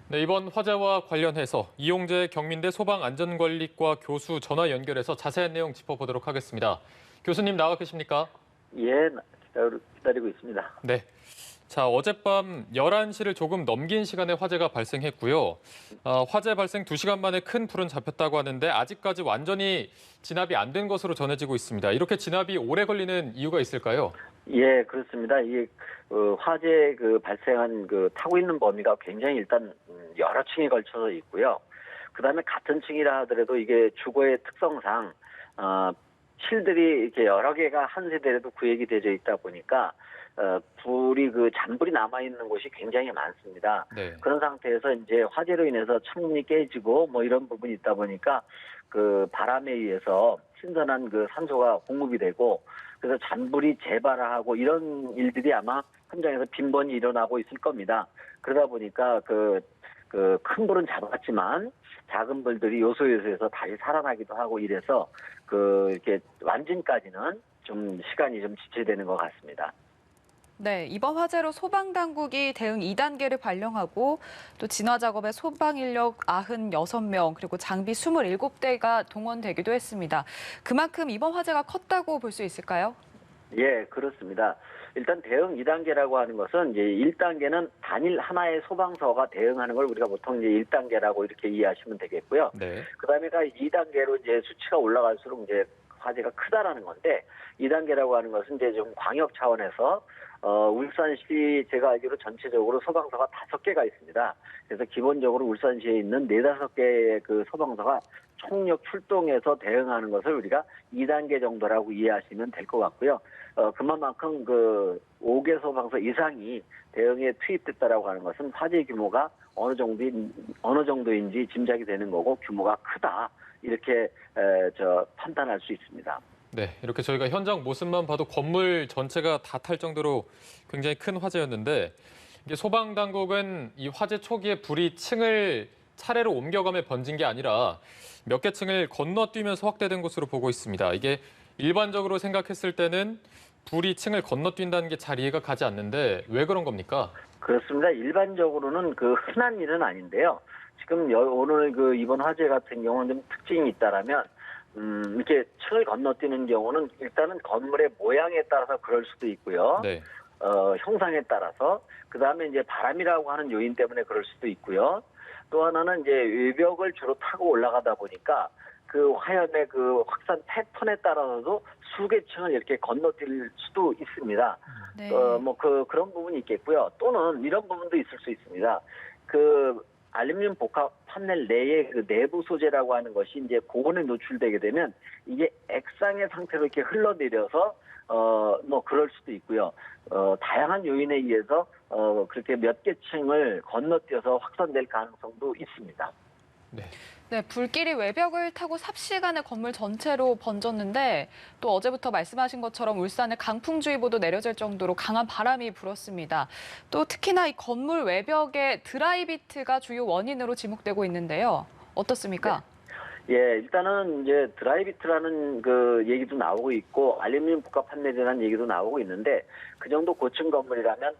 네, 이번 화재와 관련해서 이용재 경민대 소방안전관리과 교수 전화 연결해서 자세한 내용 짚어보도록 하겠습니다. 교수님 나와 계십니까? 예, 기다리고 있습니다. 네. 자, 어젯밤 11시를 조금 넘긴 시간에 화재가 발생했고요. 화재 발생 2시간 만에 큰 불은 잡혔다고 하는데 아직까지 완전히 진압이 안 된 것으로 전해지고 있습니다. 이렇게 진압이 오래 걸리는 이유가 있을까요? 예, 그렇습니다. 이게 화재 발생한 타고 있는 범위가 굉장히 일단 여러 층에 걸쳐서 있고요. 그다음에 같은 층이라 하더라도 이게 주거의 특성상 실들이 이렇게 여러 개가 한 세대라도 구획이 되어 있다 보니까 불이 잔불이 남아 있는 곳이 굉장히 많습니다. 네. 그런 상태에서 이제 화재로 인해서 창문이 깨지고 뭐 이런 부분이 있다 보니까 바람에 의해서 신선한 산소가 공급이 되고 그래서 잔불이 재발하고 이런 일들이 아마 현장에서 빈번히 일어나고 있을 겁니다. 그러다 보니까 큰 불은 잡았지만 작은 불들이 요소요소에서 다시 살아나기도 하고 이래서 이렇게 완진까지는 좀 시간이 좀 지체되는 것 같습니다. 네, 이번 화재로 소방당국이 대응 2단계를 발령하고 또 진화 작업에 소방 인력 96명 그리고 장비 27대가 동원되기도 했습니다. 그만큼 이번 화재가 컸다고 볼 수 있을까요? 예, 그렇습니다. 일단 대응 2단계라고 하는 것은 이제 1단계는 단일 하나의 소방서가 대응하는 걸 우리가 보통 이제 1단계라고 이렇게 이해하시면 되겠고요. 네. 그다음에가 2단계로 이제 수치가 올라갈수록 이제 화재가 크다라는 건데 2단계라고 하는 것은 이제 좀 광역 차원에서 울산시 제가 알기로 전체적으로 소방서가 5개가 있습니다. 그래서 기본적으로 울산시에 있는 4-5개의 소방서가 총력 출동해서 대응하는 것을 우리가 2단계 정도라고 이해하시면 될 것 같고요. 그만큼 5개 소방서 이상이 대응에 투입됐다라고 하는 것은 화재 규모가 어느 정도인지 짐작이 되는 거고 규모가 크다 이렇게 판단할 수 있습니다. 네, 이렇게 저희가 현장 모습만 봐도 건물 전체가 다 탈 정도로 굉장히 큰 화재였는데 이게 소방당국은 이 화재 초기에 불이 층을 차례로 옮겨가며 번진 게 아니라 몇 개 층을 건너뛰면서 확대된 것으로 보고 있습니다. 이게 일반적으로 생각했을 때는 불이 층을 건너뛴다는 게 잘 이해가 가지 않는데 왜 그런 겁니까? 그렇습니다. 일반적으로는 흔한 일은 아닌데요. 지금 오늘 이번 화재 같은 경우는 좀 특징이 있다라면 이렇게 층을 건너뛰는 경우는 일단은 건물의 모양에 따라서 그럴 수도 있고요. 네. 형상에 따라서 그다음에 이제 바람이라고 하는 요인 때문에 그럴 수도 있고요. 또 하나는 이제 외벽을 주로 타고 올라가다 보니까 화염의 확산 패턴에 따라서도 수개 층을 이렇게 건너뛸 수도 있습니다. 네. 그런 부분이 있겠고요. 또는 이런 부분도 있을 수 있습니다. 알루미늄 복합 판넬 내의 내부 소재라고 하는 것이 이제 고온에 노출되게 되면 이게 액상의 상태로 이렇게 흘러내려서 그럴 수도 있고요. 다양한 요인에 의해서 그렇게 몇 개 층을 건너뛰어서 확산될 가능성도 있습니다. 네. 네, 불길이 외벽을 타고 삽시간에 건물 전체로 번졌는데 또 어제부터 말씀하신 것처럼 울산에 강풍주의보도 내려질 정도로 강한 바람이 불었습니다. 또 특히나 이 건물 외벽에 드라이비트가 주요 원인으로 지목되고 있는데요. 어떻습니까? 네. 예, 일단은 이제 드라이비트라는 얘기도 나오고 있고 알루미늄 복합 판넬이라는 얘기도 나오고 있는데 그 정도 고층 건물이라면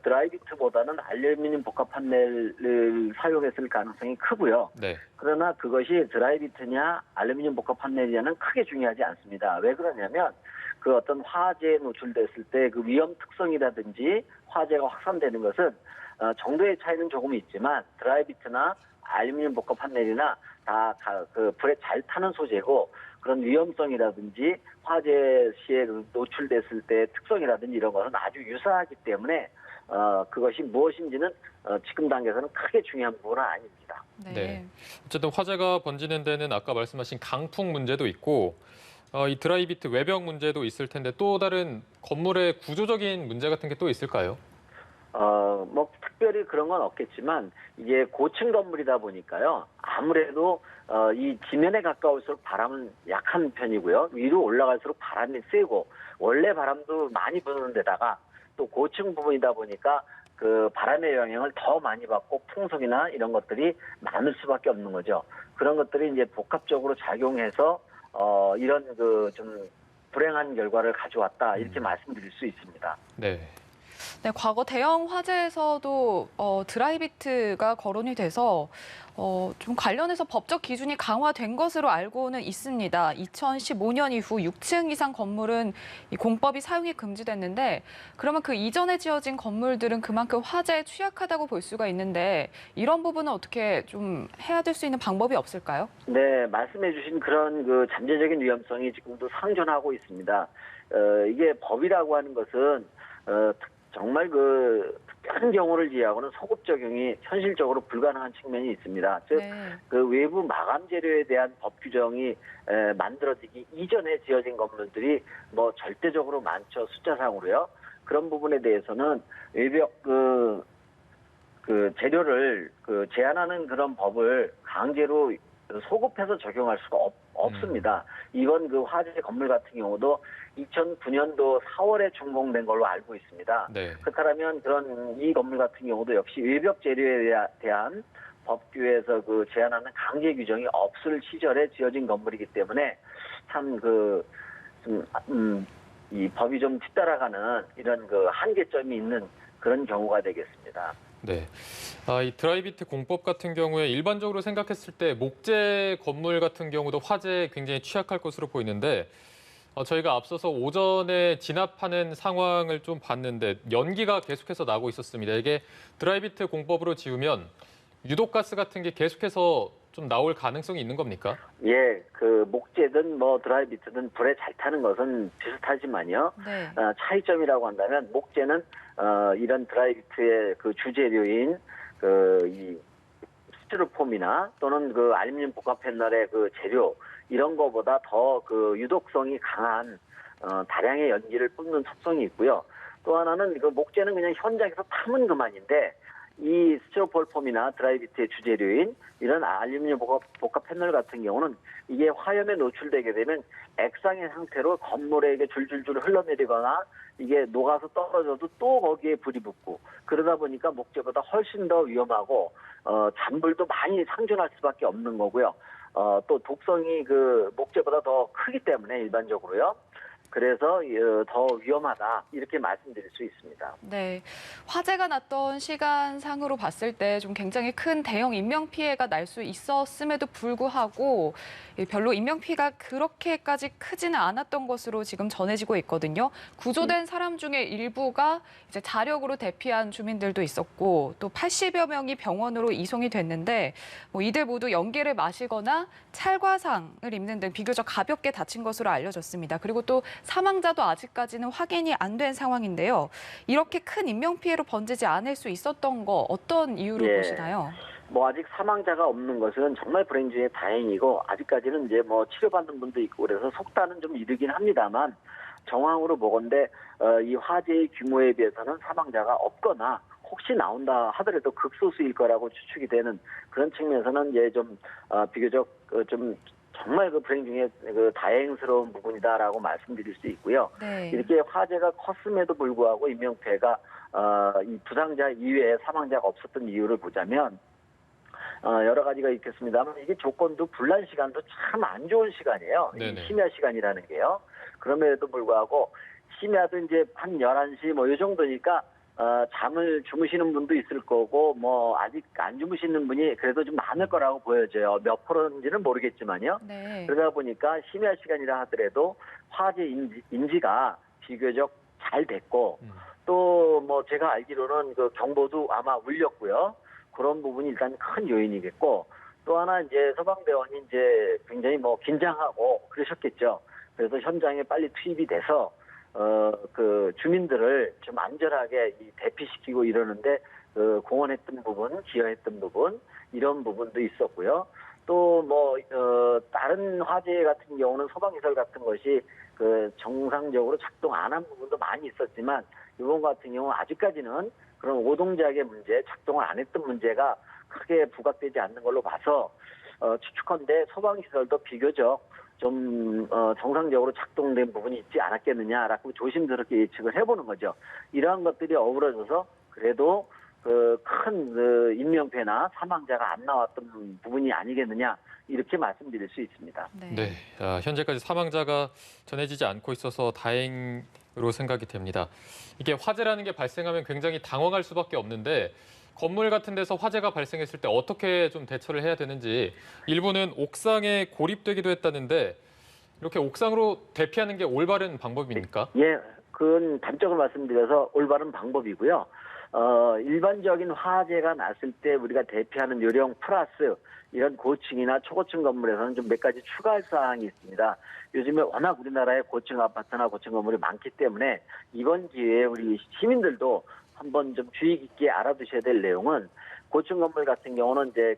드라이비트보다는 알루미늄 복합 판넬을 사용했을 가능성이 크고요. 네. 그러나 그것이 드라이비트냐 알루미늄 복합 판넬이냐는 크게 중요하지 않습니다. 왜 그러냐면 어떤 화재에 노출됐을 때 위험 특성이라든지 화재가 확산되는 것은 정도의 차이는 조금 있지만 드라이비트나 알루미늄 복합 판넬이나 다 불에 잘 타는 소재고 그런 위험성이라든지 화재 시에 노출됐을 때 특성이라든지 이런 것은 아주 유사하기 때문에 그것이 무엇인지는 지금 단계에서는 크게 중요한 부분은 아닙니다. 네. 어쨌든 화재가 번지는 데는 아까 말씀하신 강풍 문제도 있고 이 드라이비트 외벽 문제도 있을 텐데 또 다른 건물의 구조적인 문제 같은 게 또 있을까요? 특별히 그런 건 없겠지만 이게 고층 건물이다 보니까요. 아무래도 이 지면에 가까울수록 바람은 약한 편이고요. 위로 올라갈수록 바람이 세고 원래 바람도 많이 부는 데다가 또 고층 부분이다 보니까 바람의 영향을 더 많이 받고 풍속이나 이런 것들이 많을 수밖에 없는 거죠. 그런 것들이 이제 복합적으로 작용해서 이런 좀 불행한 결과를 가져왔다 이렇게 말씀드릴 수 있습니다. 네. 네, 과거 대형 화재에서도 드라이비트가 거론이 돼서 좀 관련해서 법적 기준이 강화된 것으로 알고는 있습니다. 2015년 이후 6층 이상 건물은 이 공법이 사용이 금지됐는데 그러면 그 이전에 지어진 건물들은 그만큼 화재에 취약하다고 볼 수가 있는데 이런 부분은 어떻게 좀 해야 될 수 있는 방법이 없을까요? 네, 말씀해주신 그런 그 잠재적인 위험성이 지금도 상존하고 있습니다. 이게 법이라고 하는 것은 정말 그 특별한 경우를 제외하고는 소급 적용이 현실적으로 불가능한 측면이 있습니다. 즉, 네. 그 외부 마감 재료에 대한 법 규정이 만들어지기 이전에 지어진 건물들이 뭐 절대적으로 많죠, 숫자상으로요. 그런 부분에 대해서는 외벽 그 재료를 제한하는 그런 법을 강제로 소급해서 적용할 수가 없습니다. 이번 그 화재 건물 같은 경우도 2009년도 4월에 준공된 걸로 알고 있습니다. 네. 그렇다면 그런 이 건물 같은 경우도 역시 외벽 재료에 대한 법규에서 그 제한하는 강제 규정이 없을 시절에 지어진 건물이기 때문에 참 이 법이 좀 뒤따라가는 이런 그 한계점이 있는 그런 경우가 되겠습니다. 네. 이 드라이비트 공법 같은 경우에 일반적으로 생각했을 때 목재 건물 같은 경우도 화재에 굉장히 취약할 것으로 보이는데 저희가 앞서서 오전에 진압하는 상황을 좀 봤는데 연기가 계속해서 나고 있었습니다. 이게 드라이비트 공법으로 지으면 유독가스 같은 게 계속해서 좀 나올 가능성이 있는 겁니까? 예, 그 목재든 뭐 드라이비트든 불에 잘 타는 것은 비슷하지만요. 네. 차이점이라고 한다면 목재는 이런 드라이비트의 그 주재료인 이 스티로폼이나 또는 그 알루미늄 복합 패널의 그 재료 이런 거보다 더 그 유독성이 강한 다량의 연기를 뿜는 특성이 있고요. 또 하나는 그 목재는 그냥 현장에서 타면 그만인데 이 스티로폴폼이나 드라이비트의 주재료인 이런 알루미늄 복합 패널 같은 경우는 이게 화염에 노출되게 되면 액상의 상태로 건물에 이게 줄줄줄 흘러내리거나 이게 녹아서 떨어져도 또 거기에 불이 붙고 그러다 보니까 목재보다 훨씬 더 위험하고 잔불도 많이 상존할 수밖에 없는 거고요. 또 독성이 그 목재보다 더 크기 때문에 일반적으로요. 그래서 더 위험하다 이렇게 말씀드릴 수 있습니다. 네, 화재가 났던 시간상으로 봤을 때 좀 굉장히 큰 대형 인명 피해가 날 수 있었음에도 불구하고 별로 인명 피해가 그렇게까지 크지는 않았던 것으로 지금 전해지고 있거든요. 구조된 사람 중에 일부가 이제 자력으로 대피한 주민들도 있었고 또 80여 명이 병원으로 이송이 됐는데 뭐 이들 모두 연기를 마시거나 찰과상을 입는 등 비교적 가볍게 다친 것으로 알려졌습니다. 그리고 또 사망자도 아직까지는 확인이 안 된 상황인데요. 이렇게 큰 인명 피해로 번지지 않을 수 있었던 거 어떤 이유로 보시나요? 뭐 아직 사망자가 없는 것은 정말 불행 중에 다행이고 아직까지는 이제 뭐 치료받는 분도 있고 그래서 속단은 좀 이르긴 합니다만 정황으로 보건대 이 화재의 규모에 비해서는 사망자가 없거나 혹시 나온다 하더라도 극소수일 거라고 추측이 되는 그런 측면에서는 이제 좀 비교적 좀 정말 그 불행 중에 그 다행스러운 부분이다라고 말씀드릴 수 있고요. 네. 이렇게 화재가 컸음에도 불구하고 인명피해가 이 부상자 이외에 사망자가 없었던 이유를 보자면 여러 가지가 있겠습니다만 이게 조건도 불난 시간도 참 안 좋은 시간이에요. 이 심야 시간이라는 게요. 그럼에도 불구하고 심야도 이제 한 11시 뭐 이 정도니까 잠을 주무시는 분도 있을 거고 뭐 아직 안 주무시는 분이 그래도 좀 많을 거라고 보여져요. 몇 프로인지는 모르겠지만요. 네. 그러다 보니까 심야 시간이라 하더라도 화재 인지가 비교적 잘 됐고 또 뭐 제가 알기로는 그 경보도 아마 울렸고요. 그런 부분이 일단 큰 요인이겠고 또 하나 이제 소방대원이 이제 굉장히 뭐 긴장하고 그러셨겠죠. 그래서 현장에 빨리 투입이 돼서 그 주민들을 좀 안전하게 대피시키고 이러는데 공헌했던 부분, 기여했던 부분 이런 부분도 있었고요. 또 뭐 다른 화재 같은 경우는 소방시설 같은 것이 그 정상적으로 작동 안 한 부분도 많이 있었지만 이번 같은 경우 아직까지는 그런 오동작의 문제, 작동을 안 했던 문제가 크게 부각되지 않는 걸로 봐서 추측컨대 소방시설도 비교적 좀 정상적으로 작동된 부분이 있지 않았겠느냐라고 조심스럽게 예측을 해보는 거죠. 이러한 것들이 어우러져서 그래도 큰 인명피해나 사망자가 안 나왔던 부분이 아니겠느냐 이렇게 말씀드릴 수 있습니다. 네, 현재까지 사망자가 전해지지 않고 있어서 다행으로 생각이 됩니다. 이게 화재라는 게 발생하면 굉장히 당황할 수밖에 없는데 건물 같은 데서 화재가 발생했을 때 어떻게 좀 대처를 해야 되는지 일부는 옥상에 고립되기도 했다는데 이렇게 옥상으로 대피하는 게 올바른 방법입니까? 예, 그건 단적으로 말씀드려서 올바른 방법이고요. 일반적인 화재가 났을 때 우리가 대피하는 요령 플러스 이런 고층이나 초고층 건물에서는 좀 몇 가지 추가할 사항이 있습니다. 요즘에 워낙 우리나라에 고층 아파트나 고층 건물이 많기 때문에 이번 기회에 우리 시민들도 한번 좀 주의 깊게 알아두셔야 될 내용은 고층 건물 같은 경우는 이제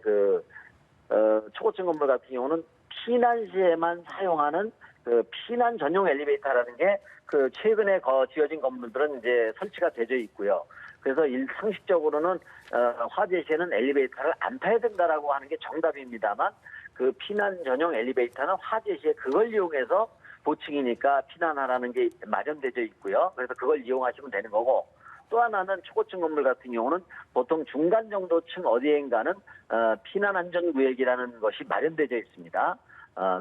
초고층 건물 같은 경우는 피난 시에만 사용하는 피난 전용 엘리베이터라는 게 최근에 지어진 건물들은 이제 설치가 되어 있고요. 그래서 상식적으로는 화재 시에는 엘리베이터를 안 타야 된다라고 하는 게 정답입니다만 그 피난 전용 엘리베이터는 화재 시에 그걸 이용해서 고층이니까 피난하라는 게 마련되어 있고요. 그래서 그걸 이용하시면 되는 거고 또 하나는 초고층 건물 같은 경우는 보통 중간 정도 층 어디엔가는 피난 안전 구역이라는 것이 마련되어 있습니다.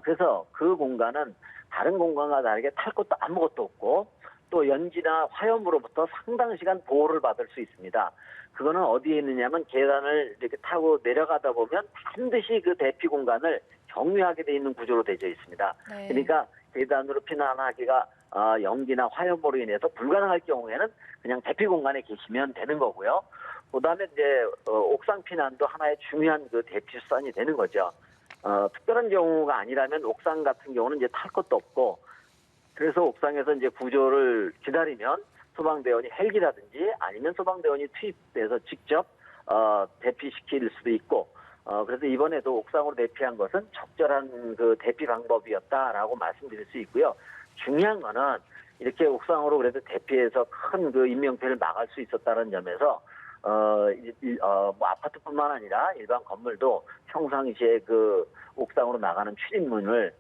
그래서 그 공간은 다른 공간과 다르게 탈 것도 아무것도 없고 또 연기나 화염으로부터 상당 시간 보호를 받을 수 있습니다. 그거는 어디에 있느냐면 계단을 이렇게 타고 내려가다 보면 반드시 그 대피 공간을 경유하게 돼 있는 구조로 되어 있습니다. 네. 그러니까 계단으로 피난하기가 연기나 화염으로 인해서 불가능할 경우에는 그냥 대피 공간에 계시면 되는 거고요. 그다음에 이제 옥상 피난도 하나의 중요한 대피 수단이 되는 거죠. 특별한 경우가 아니라면 옥상 같은 경우는 이제 탈 것도 없고 그래서 옥상에서 이제 구조를 기다리면 소방대원이 헬기라든지 아니면 소방대원이 투입돼서 직접 대피시킬 수도 있고 그래서 이번에도 옥상으로 대피한 것은 적절한 대피 방법이었다라고 말씀드릴 수 있고요. 중요한 거는 이렇게 옥상으로 그래도 대피해서 큰 인명피해를 막을 수 있었다는 점에서 뭐 아파트뿐만 아니라 일반 건물도 평상시에 옥상으로 나가는 출입문을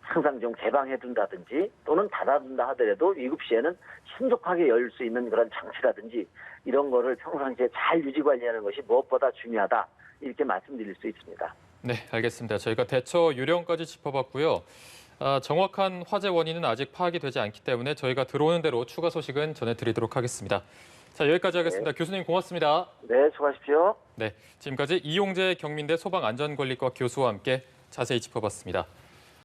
항상 좀 개방해둔다든지 또는 닫아둔다 하더라도 위급 시에는 신속하게 열 수 있는 그런 장치라든지 이런 거를 평상시에 잘 유지 관리하는 것이 무엇보다 중요하다 이렇게 말씀드릴 수 있습니다. 네, 알겠습니다. 저희가 대처 요령까지 짚어봤고요. 정확한 화재 원인은 아직 파악이 되지 않기 때문에 저희가 들어오는 대로 추가 소식은 전해드리도록 하겠습니다. 자, 여기까지 하겠습니다. 네. 교수님 고맙습니다. 네, 수고하십시오. 네, 지금까지 이용재 경민대 소방안전관리과 교수와 함께 자세히 짚어봤습니다.